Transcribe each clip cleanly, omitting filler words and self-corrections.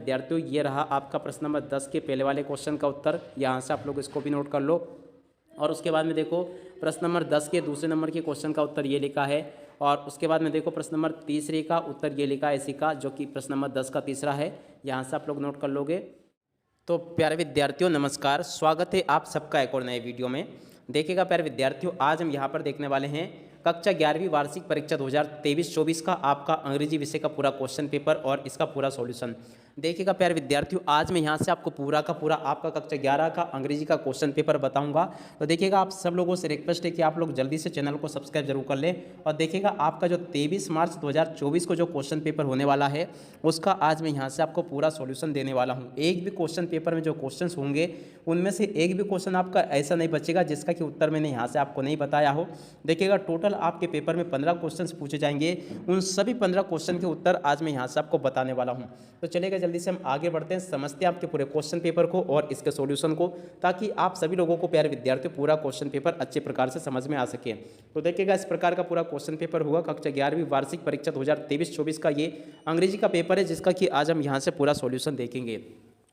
विद्यार्थियों, ये रहा आपका प्रश्न नंबर 10 के पहले वाले क्वेश्चन का उत्तर। यहाँ से आप लोग इसको भी नोट कर लो। और उसके बाद में देखो प्रश्न नंबर 10 के दूसरे नंबर के क्वेश्चन का उत्तर ये लिखा है। और उसके बाद में देखो प्रश्न नंबर तीसरे का उत्तर ये लिखा है इसी का, जो कि प्रश्न नंबर 10 का तीसरा है। यहाँ से आप लोग नोट कर लोगे। तो प्यारे विद्यार्थियों नमस्कार, स्वागत है आप सबका एक और नए वीडियो में। देखिएगा प्यारे विद्यार्थियों, आज हम यहाँ पर देखने वाले हैं कक्षा 11वीं वार्षिक परीक्षा 2023-24 का आपका अंग्रेजी विषय का पूरा क्वेश्चन पेपर और इसका पूरा सॉल्यूशन। देखिएगा प्यारे विद्यार्थियों, आज मैं यहाँ से आपको पूरा का पूरा आपका कक्षा 11 का अंग्रेजी का क्वेश्चन पेपर बताऊंगा। तो देखिएगा आप सब लोगों से रिक्वेस्ट है कि आप लोग जल्दी से चैनल को सब्सक्राइब जरूर कर लें। और देखिएगा आपका जो 23 मार्च 2024 को जो क्वेश्चन पेपर होने वाला है उसका आज मैं यहाँ से आपको पूरा सॉल्यूशन देने वाला हूँ। एक भी क्वेश्चन पेपर में जो क्वेश्चन होंगे उनमें से एक भी क्वेश्चन आपका ऐसा नहीं बचेगा जिसका कि उत्तर मैंने यहाँ से आपको नहीं बताया हो। देखिएगा टोटल आपके पेपर में 15 क्वेश्चन पूछे जाएंगे, उन सभी 15 क्वेश्चन के उत्तर आज मैं यहाँ से आपको बताने वाला हूँ। तो चलेगा जल्दी से हम आगे बढ़ते हैं, समझते हैं आपके पूरे क्वेश्चन पेपर को और इसके सॉल्यूशन को, ताकि आप सभी लोगों को प्यारे विद्यार्थियों पूरा क्वेश्चन पेपर अच्छे प्रकार से समझ में आ सके। तो देखिएगा इस प्रकार का पूरा क्वेश्चन पेपर होगा कक्षा 11वीं वार्षिक परीक्षा 2023-24 का ये अंग्रेजी का पेपर है, जिसका कि आज हम यहाँ से पूरा सॉल्यूशन देखेंगे।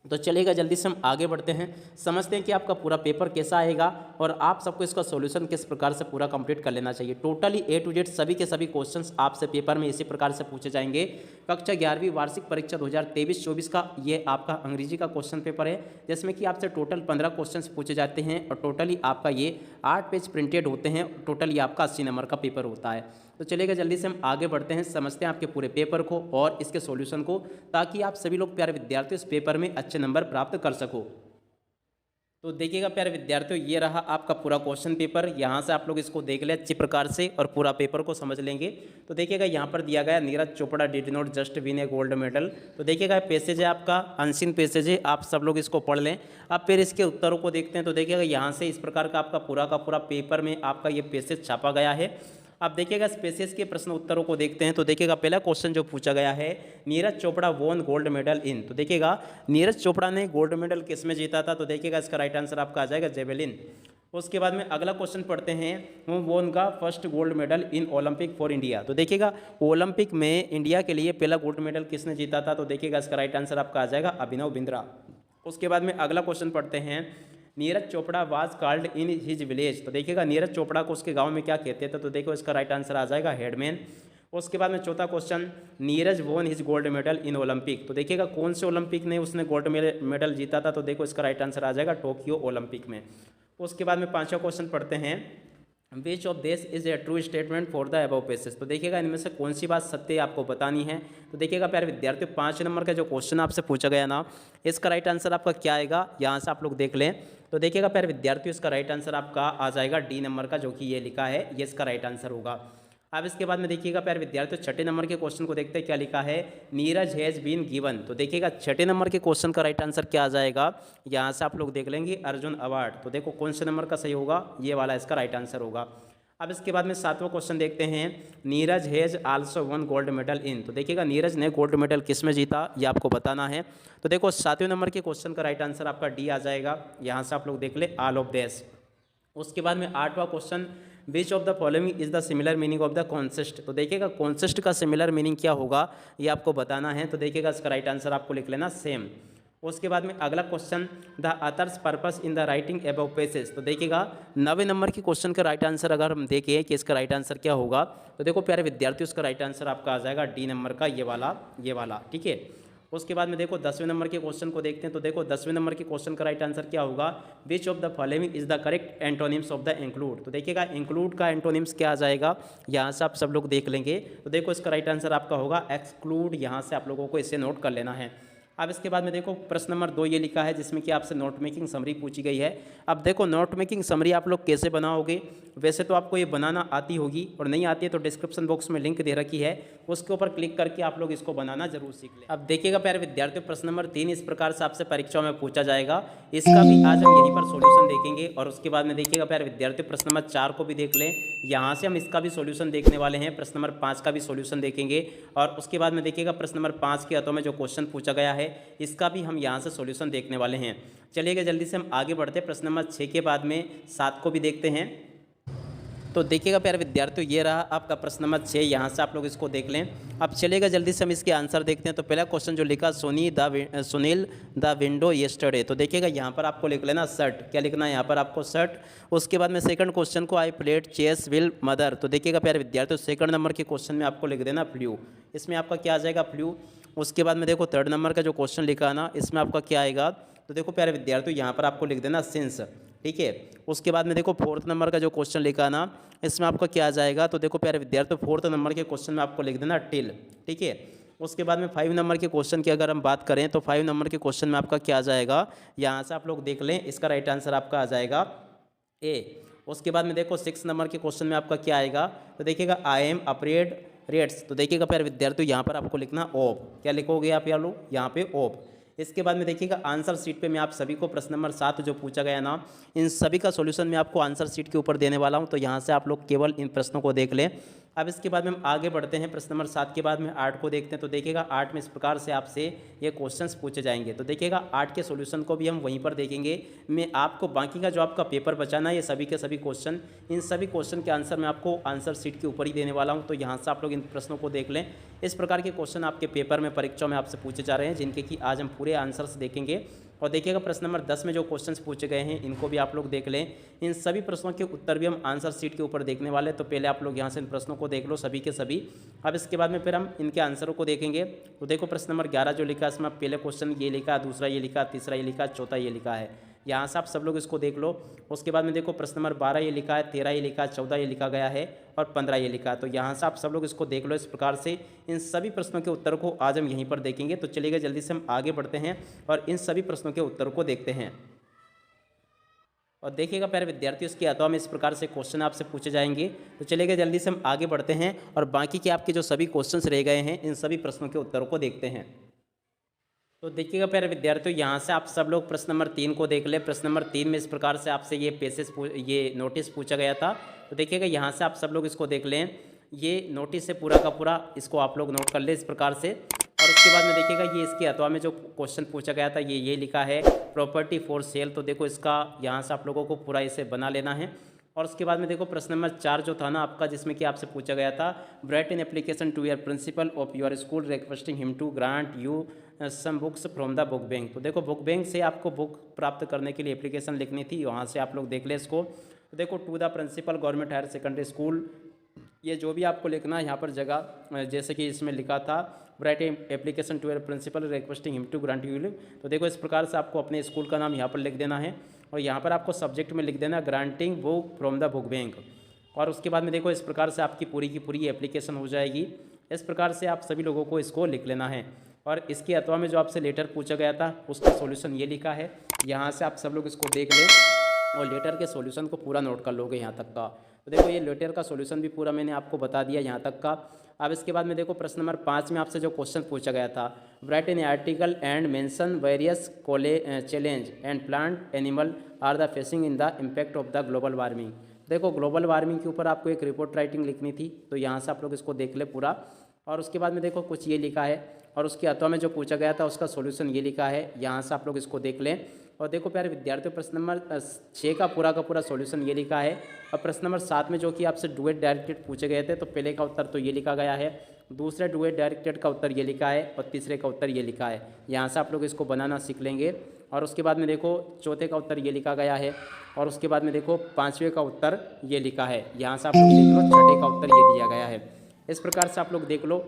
तो चलेगा जल्दी से हम आगे बढ़ते हैं, समझते हैं कि आपका पूरा पेपर कैसा आएगा और आप सबको इसका सॉल्यूशन किस प्रकार से पूरा कंप्लीट कर लेना चाहिए। टोटली A to Z सभी के सभी क्वेश्चंस आपसे पेपर में इसी प्रकार से पूछे जाएंगे। कक्षा 11वीं वार्षिक परीक्षा 2023-24 का ये आपका अंग्रेजी का क्वेश्चन पेपर है, जिसमें कि आपसे टोटल 15 क्वेश्चन पूछे जाते हैं और टोटली आपका ये 8 पेज प्रिंटेड होते हैं। टोटली आपका 80 नंबर का पेपर होता है। तो चलेगा जल्दी से हम आगे बढ़ते हैं, समझते हैं आपके पूरे पेपर को और इसके सॉल्यूशन को, ताकि आप सभी लोग प्यारे विद्यार्थियों इस पेपर में अच्छे नंबर प्राप्त कर सको। तो देखिएगा प्यारे विद्यार्थियों, ये रहा आपका पूरा क्वेश्चन पेपर। यहाँ से आप लोग इसको देख लें अच्छी प्रकार से और पूरा पेपर को समझ लेंगे। तो देखिएगा यहाँ पर दिया गया Neeraj Chopra did not just win A gold medal. तो देखिएगा पैसेज है आपका, अनसीन पैसेज है, आप सब लोग इसको पढ़ लें। अब फिर इसके उत्तरों को देखते हैं। तो देखिएगा यहाँ से इस प्रकार का आपका पूरा का पूरा पेपर में आपका ये पैसेज छापा गया है। अब देखिएगा स्पेसेस के प्रश्न उत्तरों को देखते हैं। तो देखिएगा पहला क्वेश्चन जो पूछा गया है, Neeraj Chopra won gold medal इन। तो देखिएगा नीरज चोपड़ा ने गोल्ड मेडल किस में जीता था? तो देखिएगा इसका राइट आंसर आपका आ जाएगा जेवेलिन। उसके बाद में अगला क्वेश्चन पढ़ते हैं, वो वॉन का first gold medal in Olympic for India. तो देखिएगा ओलंपिक में इंडिया के लिए पहला गोल्ड मेडल किसने जीता था? तो देखिएगा इसका राइट आंसर आपका आ जाएगा अभिनव बिंद्रा। उसके बाद में अगला क्वेश्चन पढ़ते हैं, Neeraj Chopra was called in his village. तो देखिएगा नीरज चोपड़ा को उसके गांव में क्या कहते थे? तो देखो इसका राइट आंसर आ जाएगा हेडमैन। उसके बाद में चौथा question, Neeraj won his gold medal in Olympic. तो देखिएगा कौन से ओलंपिक ने उसने गोल्ड मेडल जीता था? तो देखो इसका राइट आंसर आ जाएगा टोक्यो ओलंपिक में। उसके बाद में पांचवा क्वेश्चन पढ़ते हैं, which of this is a true statement for the above passage. तो देखिएगा इनमें से कौन सी बात सत्य आपको बतानी है। तो देखिएगा प्यारे विद्यार्थियों 5 नंबर का जो क्वेश्चन आपसे पूछा गया ना, इसका राइट आंसर आपका क्या आएगा? यहाँ से आप लोग देख लें। तो देखिएगा प्यारे विद्यार्थियों इसका राइट आंसर आपका आ जाएगा डी नंबर का, जो कि ये लिखा है, ये इसका राइट आंसर होगा। अब इसके बाद में देखिएगा प्यारे विद्यार्थियों छठे नंबर के क्वेश्चन को देखते हैं क्या लिखा है, नीरज हैज़ बीन गिवन। तो देखिएगा छठे नंबर के क्वेश्चन का राइट आंसर क्या आ जाएगा? यहाँ से आप लोग देख लेंगे अर्जुन अवार्ड। तो देखो कौन से नंबर का सही होगा? ये वाला इसका राइट आंसर होगा। अब इसके बाद में सातवां क्वेश्चन देखते हैं, Neeraj has also one gold medal इन। तो देखिएगा नीरज ने गोल्ड मेडल किस में जीता, ये आपको बताना है। तो देखो 7वें नंबर के क्वेश्चन का राइट आंसर आपका डी आ जाएगा। यहाँ से आप लोग देख ले ऑल ऑफ दिस। उसके बाद में 8वां question, which of the following is the similar meaning of the consent. तो देखिएगा कॉन्सेस्ट का सिमिलर मीनिंग क्या होगा, ये आपको बताना है। तो देखिएगा इसका राइट आंसर आपको लिख लेना सेम। उसके बाद में अगला question, the others purpose in the writing above passage. तो देखिएगा 9वें नंबर के क्वेश्चन का राइट आंसर अगर हम देखें कि इसका राइट आंसर क्या होगा, तो देखो प्यारे विद्यार्थियों इसका राइट आंसर आपका आ जाएगा डी नंबर का, ये वाला ठीक है। उसके बाद में देखो 10वें नंबर के क्वेश्चन को देखते हैं। तो देखो 10वें नंबर के क्वेश्चन का राइट आंसर क्या होगा, विच of the following is the correct antonyms of the include. तो देखिएगा इंक्लूड का एंटोनिम्स क्या आ जाएगा, यहाँ से आप सब लोग देख लेंगे। तो देखो इसका राइट आंसर आपका होगा एक्सक्लूड। यहाँ से आप लोगों को इसे नोट कर लेना है। अब इसके बाद में देखो प्रश्न नंबर 2 ये लिखा है, जिसमें कि आपसे नोट मेकिंग समरी पूछी गई है। अब देखो नोट मेकिंग समरी आप लोग कैसे बनाओगे? वैसे तो आपको ये बनाना आती होगी, और नहीं आती है तो डिस्क्रिप्शन बॉक्स में लिंक दे रखी है, उसके ऊपर क्लिक करके आप लोग इसको बनाना जरूर सीख लें। अब देखिएगा प्यारे विद्यार्थियों प्रश्न नंबर 3 इस प्रकार से आपसे परीक्षाओं में पूछा जाएगा, इसका भी आज हम यहीं पर सोल्यूशन देखेंगे। और उसके बाद में देखिएगा प्यारे विद्यार्थियों प्रश्न नंबर 4 को भी देख लें, यहाँ से हम इसका भी सोल्यूशन देखने वाले हैं। प्रश्न नंबर 5 का भी सोल्यूशन देखेंगे। और उसके बाद में देखिएगा प्रश्न नंबर 5 के अंतों में जो क्वेश्चन पूछा गया है इसका भी हम यहाँ से सॉल्यूशन देखने वाले हैं। चलिएगा जल्दी से हम आगे बढ़ते हैं। प्रश्न नंबर 6 के बाद में 7 को भी देखते हैं। तो देखिएगा प्यारे विद्यार्थियों, ये रहा आपका प्रश्न नंबर 6। यहाँ से आप लोग इसको देख लें। अब चलेगा जल्दी से हम इसके आंसर देखते हैं। तो पहला क्वेश्चन जो लिखा, सुनील द विंडो येस्टरडे, तो देखिएगा यहाँ पर आपको लिख लेना शर्ट। क्या लिखना है यहाँ पर आपको? शर्ट। उसके बाद में सेकंड क्वेश्चन को, I played chess with mother, तो देखिएगा प्यारे विद्यार्थियों सेकंड नंबर के क्वेश्चन में आपको लिख देना फ्लू। इसमें आपका क्या आ जाएगा? फ्लू। उसके बाद में देखो थर्ड नंबर का जो क्वेश्चन लिखा है ना, इसमें आपका क्या आएगा? तो देखो प्यारे विद्यार्थियों यहाँ पर आपको लिख देना सिंस। ठीक है। उसके बाद में देखो फोर्थ नंबर का जो क्वेश्चन लिखा ना, इसमें आपका क्या आ जाएगा? तो देखो प्यारे विद्यार्थियों फोर्थ नंबर के क्वेश्चन में आपको लिख देना टिल। ठीक है। उसके बाद में 5 नंबर के क्वेश्चन की अगर हम बात करें तो 5 नंबर के क्वेश्चन में आपका क्या आ जाएगा? यहाँ से आप लोग देख लें, इसका राइट आंसर आपका आ जाएगा ए। उसके बाद में देखो 6 नंबर के क्वेश्चन में आपका क्या आएगा? तो देखिएगा आई एम अफ्रेड रेड्स, तो देखिएगा प्यारे विद्यार्थियों यहाँ पर आपको लिखना ओप। क्या लिखोगे आप यार लोग? यहाँ पे ओप। इसके बाद में देखिएगा आंसर शीट पे मैं आप सभी को प्रश्न नंबर 7 जो पूछा गया ना, इन सभी का सॉल्यूशन मैं आपको आंसर शीट के ऊपर देने वाला हूं। तो यहाँ से आप लोग केवल इन प्रश्नों को देख लें। अब इसके बाद में हम आगे बढ़ते हैं। प्रश्न नंबर 7 के बाद में 8 को देखते हैं। तो देखिएगा 8 में इस प्रकार से आपसे ये क्वेश्चंस पूछे जाएंगे। तो देखिएगा 8 के सॉल्यूशन को भी हम वहीं पर देखेंगे। मैं आपको बाकी का जो आपका पेपर बचाना है, ये सभी के सभी क्वेश्चन, इन सभी क्वेश्चन के आंसर मैं आपको आंसर शीट के ऊपर ही देने वाला हूँ। तो यहाँ से आप लोग इन प्रश्नों को देख लें। इस प्रकार के क्वेश्चन आपके पेपर में, परीक्षा में आपसे पूछे जा रहे हैं, जिनके कि आज हम पूरे आंसर्स देखेंगे। और देखिएगा प्रश्न नंबर 10 में जो क्वेश्चंस पूछे गए हैं, इनको भी आप लोग देख लें। इन सभी प्रश्नों के उत्तर भी हम आंसर शीट के ऊपर देखने वाले। तो पहले आप लोग यहाँ से इन प्रश्नों को देख लो सभी के सभी। अब इसके बाद में फिर हम इनके आंसरों को देखेंगे। तो देखो प्रश्न नंबर 11 जो लिखा है, इसमें पहले क्वेश्चन ये लिखा, दूसरा ये लिखा, तीसरा ये लिखा, चौथा ये लिखा है। यहाँ से आप सब लोग इसको देख लो। उसके बाद में देखो प्रश्न नंबर 12 ये लिखा है, 13 ये लिखा है, 14 ये लिखा गया है और 15 ये लिखा है। तो यहाँ से आप सब लोग इसको देख लो। इस प्रकार से इन सभी प्रश्नों के उत्तर को आज हम यहीं पर देखेंगे। तो चलिएगा जल्दी से हम आगे बढ़ते हैं और इन सभी प्रश्नों के उत्तर को देखते हैं। और देखिएगा प्यारे विद्यार्थियों, इसके अथवा में इस प्रकार से क्वेश्चन आपसे पूछे जाएंगे। तो चलिएगा जल्दी से हम आगे बढ़ते हैं और बाकी के आपके जो सभी क्वेश्चंस रह गए हैं, इन सभी प्रश्नों के उत्तरों को देखते हैं। तो देखिएगा प्यारे विद्यार्थियों, यहाँ से आप सब लोग प्रश्न नंबर 3 को देख ले। प्रश्न नंबर 3 में इस प्रकार से आपसे ये नोटिस पूछा गया था। तो देखिएगा यहाँ से आप सब लोग इसको देख लें। ये नोटिस है पूरा का पूरा, इसको आप लोग नोट कर ले इस प्रकार से। और उसके बाद में देखिएगा ये इसके अथवा में जो क्वेश्चन पूछा गया था, ये लिखा है प्रॉपर्टी फॉर सेल। तो देखो इसका यहाँ से आप लोगों को पूरा इसे बना लेना है। और उसके बाद में देखो प्रश्न नंबर 4 जो था ना आपका, जिसमें कि आपसे पूछा गया था, write an application to your principal of your school requesting him to grant you some books from the book bank. तो देखो बुक बैंक से आपको बुक प्राप्त करने के लिए एप्लीकेशन लिखनी थी। वहाँ से आप लोग देख लें इसको। तो देखो to the principal government higher secondary school, ये जो भी आपको लिखना है यहाँ पर जगह, जैसे कि इसमें लिखा था write application to your principal requesting him to grant you. तो देखो इस प्रकार से आपको अपने स्कूल का नाम यहाँ पर लिख देना है और यहाँ पर आपको सब्जेक्ट में लिख देना granting book from the book bank. और उसके बाद में देखो इस प्रकार से आपकी पूरी की पूरी एप्लीकेशन हो जाएगी। इस प्रकार से आप सभी लोगों को इसको लिख लेना है। और इसके अथवा में जो आपसे लेटर पूछा गया था, उसका सॉल्यूशन ये लिखा है। यहाँ से आप सब लोग इसको देख लें और लेटर के सॉल्यूशन को पूरा नोट कर लोगे यहाँ तक का। तो देखो ये लेटर का सॉल्यूशन भी पूरा मैंने आपको बता दिया यहाँ तक का। अब इसके बाद में देखो प्रश्न नंबर 5 में आपसे जो क्वेश्चन पूछा गया था, write an article and mention various challenge and plant animal are the facing in the impact of the global warming. देखो ग्लोबल वार्मिंग के ऊपर आपको एक रिपोर्ट राइटिंग लिखनी थी। तो यहाँ से आप लोग इसको देख ले पूरा। और उसके बाद में देखो कुछ ये लिखा है और उसके अथवा में जो पूछा गया था उसका सॉल्यूशन ये लिखा है। यहाँ से आप लोग इसको देख लें। और देखो प्यारे विद्यार्थियों, प्रश्न नंबर 6 का पूरा सॉल्यूशन ये लिखा है। और प्रश्न नंबर 7 में जो कि आपसे डुएट डायरेक्टेड पूछे गए थे, तो पहले का उत्तर तो ये लिखा गया है, दूसरे डुएट डायरेक्टेड का उत्तर ये लिखा है और तीसरे का उत्तर ये लिखा है। यहाँ से आप लोग इसको बनाना सीख लेंगे। और उसके बाद में देखो चौथे का उत्तर ये लिखा गया है और उसके बाद में देखो 5वें का उत्तर ये लिखा है। यहाँ से आप लोग देख लो, 6ठे का उत्तर ये दिया गया है। इस प्रकार से आप लोग देख लो।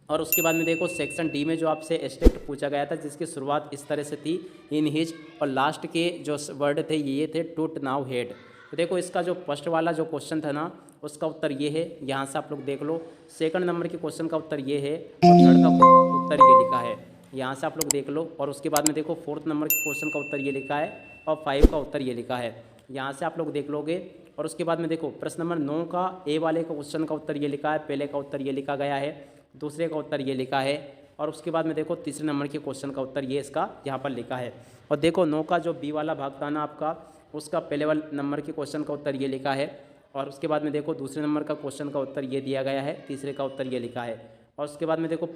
और उसके बाद में देखो सेक्शन डी में जो आपसे स्टेट पूछा गया था, जिसकी शुरुआत इस तरह से थी, इन हिज, और लास्ट के जो वर्ड थे ये थे टूट नाउ हेड। तो देखो इसका जो फर्स्ट वाला जो क्वेश्चन था ना, उसका उत्तर ये है। यहाँ से आप लोग देख लो। सेकंड नंबर के क्वेश्चन का उत्तर ये है और थर्ड का उत्तर ये लिखा है। यहाँ से आप लोग देख लो। और उसके बाद में देखो फोर्थ नंबर के क्वेश्चन का उत्तर ये लिखा है और 5 का उत्तर ये लिखा है। यहाँ से आप लोग देख लोगे। और उसके बाद में देखो प्रश्न नंबर 9 का ए वाले का क्वेश्चन का उत्तर ये लिखा है, पहले का उत्तर ये लिखा गया है, दूसरे का उत्तर ये लिखा है। और उसके बाद में देखो तीसरे नंबर के क्वेश्चन का उत्तर ये इसका यहाँ पर लिखा है। और देखो 9 का जो बी वाला भाग था ना आपका, उसका पहले वाले नंबर के क्वेश्चन का उत्तर ये लिखा है। और उसके बाद में देखो दूसरे नंबर का क्वेश्चन का उत्तर ये दिया गया है, तीसरे का उत्तर ये लिखा है। और उसके बाद में देखो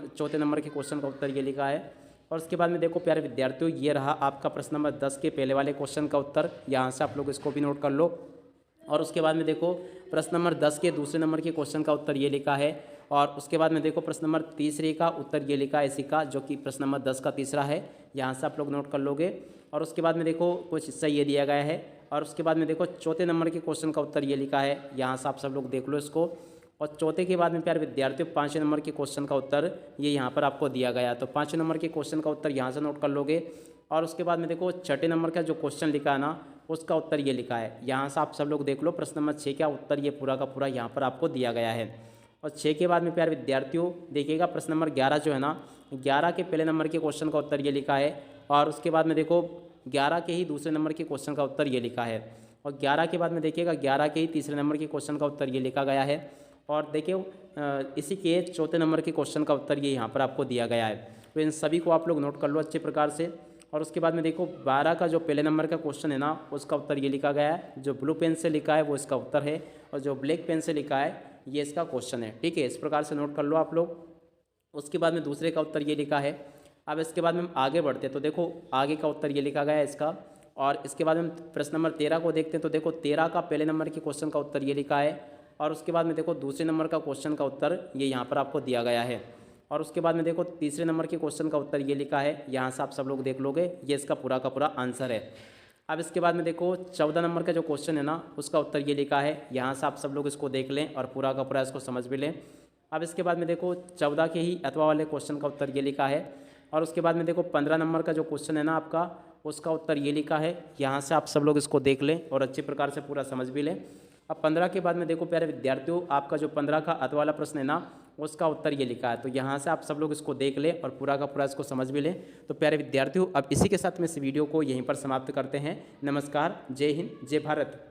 चौथे नंबर के क्वेश्चन का उत्तर ये लिखा है। और उसके बाद में देखो प्यारे विद्यार्थियों, ये रहा आपका प्रश्न नंबर 10 के पहले वाले क्वेश्चन का उत्तर। यहाँ से आप लोग इसको भी नोट कर लो। और उसके बाद में देखो प्रश्न नंबर 10 के दूसरे नंबर के क्वेश्चन का उत्तर ये लिखा है। और उसके बाद में देखो प्रश्न नंबर तीसरे का उत्तर ये लिखा है इसी का, जो कि प्रश्न नंबर 10 का तीसरा है। यहाँ से आप लोग नोट कर लोगे। और उसके बाद में देखो कुछ हिस्सा ये दिया गया है। और उसके बाद में देखो चौथे नंबर के क्वेश्चन का उत्तर ये लिखा है। यहाँ से आप सब लोग देख लो इसको। और चौथे के बाद में प्यारे विद्यार्थियों 5वें नंबर के क्वेश्चन का उत्तर ये यहाँ पर आपको दिया गया। तो 5वें नंबर के क्वेश्चन का उत्तर यहाँ से नोट कर लोगे। और उसके बाद में देखो छठे नंबर का जो क्वेश्चन लिखा है ना, उसका उत्तर ये लिखा है। यहाँ से आप सब लोग देख लो। प्रश्न नंबर 6 का उत्तर ये पूरा का पूरा यहाँ पर आपको दिया गया है। और 6 के बाद में प्यारे विद्यार्थियों देखिएगा प्रश्न नंबर 11 जो है ना, 11 के पहले नंबर के क्वेश्चन का उत्तर ये लिखा है। और उसके बाद में देखो 11 के ही दूसरे नंबर के क्वेश्चन का उत्तर ये लिखा है। और 11 के बाद में देखिएगा 11 के ही तीसरे नंबर के क्वेश्चन का उत्तर ये लिखा गया है। और देखिए इसी के चौथे नंबर के क्वेश्चन का उत्तर ये यहाँ पर आपको दिया गया है। तो इन सभी को आप लोग नोट कर लो अच्छे प्रकार से। और उसके बाद में देखो 12 का जो पहले नंबर का क्वेश्चन है ना, उसका उत्तर ये लिखा गया है। जो ब्लू पेन से लिखा है वो इसका उत्तर है, और जो ब्लैक पेन से लिखा है ये इसका क्वेश्चन है। ठीक है, इस प्रकार से नोट कर लो आप लोग। उसके बाद में दूसरे का उत्तर ये लिखा है। अब इसके बाद में हम आगे बढ़ते हैं। तो देखो आगे का उत्तर ये लिखा गया है इसका। और इसके बाद हम प्रश्न नंबर 13 को देखते हैं। तो देखो 13 का पहले नंबर के क्वेश्चन का उत्तर ये लिखा है। और उसके बाद में देखो दूसरे नंबर का क्वेश्चन का उत्तर ये यहाँ पर आपको दिया गया है। और उसके बाद में देखो तीसरे नंबर के क्वेश्चन का उत्तर ये लिखा है। यहाँ से आप सब लोग देख लोगे, ये इसका पूरा का पूरा आंसर है। अब इसके बाद में देखो 14 नंबर का जो क्वेश्चन है ना, उसका उत्तर ये लिखा है। यहाँ से आप सब लोग इसको देख लें और पूरा का पूरा इसको समझ भी लें। अब इसके बाद में देखो 14 के ही अथवा वाले क्वेश्चन का उत्तर ये लिखा है। और उसके बाद में देखो 15 नंबर का जो क्वेश्चन है ना आपका, उसका उत्तर ये लिखा है। यहाँ से आप सब लोग इसको देख लें और अच्छे प्रकार से पूरा समझ भी लें। अब 15 के बाद में देखो प्यारे विद्यार्थियों, आपका जो 15 का अथवा वाला प्रश्न है ना, उसका उत्तर ये लिखा है। तो यहाँ से आप सब लोग इसको देख लें और पूरा का पूरा इसको समझ भी लें। तो प्यारे विद्यार्थियों, अब इसी के साथ में इस वीडियो को यहीं पर समाप्त करते हैं। नमस्कार, जय हिंद, जय भारत।